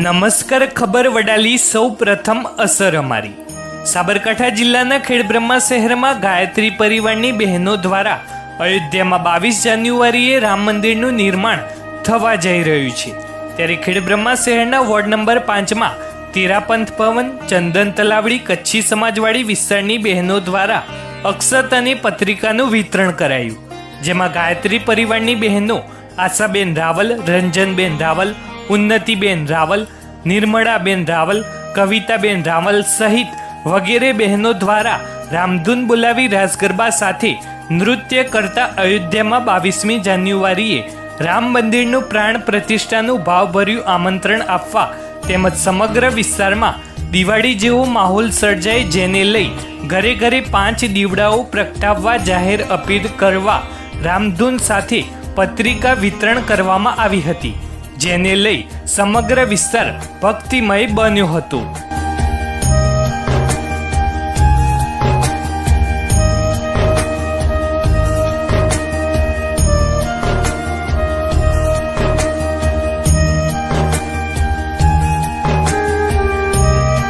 નમસ્કાર. ખબર વડાલી સૌ પ્રથમ અસર અમારી. સાબરકાંઠા જિલ્લાના ખેડબ્રહ્મા શહેરમાં ગાયત્રી પરિવારની બહેનો દ્વારા અયોધ્યામાં 22 જાન્યુઆરીએ રામ મંદિરનું નિર્માણ થવા જઈ રહ્યું છે. ત્યારે ખેડબ્રહ્મા શહેરના વોર્ડ નંબર 5માં તેરાપંથ ભવન, ચંદન તલાવડી કચ્છી સમાજવાડી વિસ્તારની બહેનો દ્વારા અક્ષત અને પત્રિકાનું વિતરણ કરાયું, જેમાં ગાયત્રી પરિવારની બહેનો આશાબેન રાવલ, રંજનબેન રાવલ, ઉન્નતિબેન રાવલ, નિર્મળાબેન રાવલ, કવિતાબેન રાવલ સહિત વગેરે બહેનો દ્વારા રામધૂન બોલાવી રાસ ગરબા સાથે નૃત્ય કરતા અયોધ્યામાં 22મી જાન્યુઆરીએ રામ મંદિરનું પ્રાણ પ્રતિષ્ઠાનું ભાવભર્યું આમંત્રણ આપવા તેમજ સમગ્ર વિસ્તારમાં દિવાળી જેવો માહોલ સર્જાય, જેને લઈ ઘરે ઘરે 5 દીવડાઓ પ્રગટાવવા જાહેર અપીલ કરવા રામધૂન સાથે પત્રિકા વિતરણ કરવામાં આવી હતી, જેને લઈ સમગ્ર વિસ્તાર ભક્તિમય બન્યો હતો.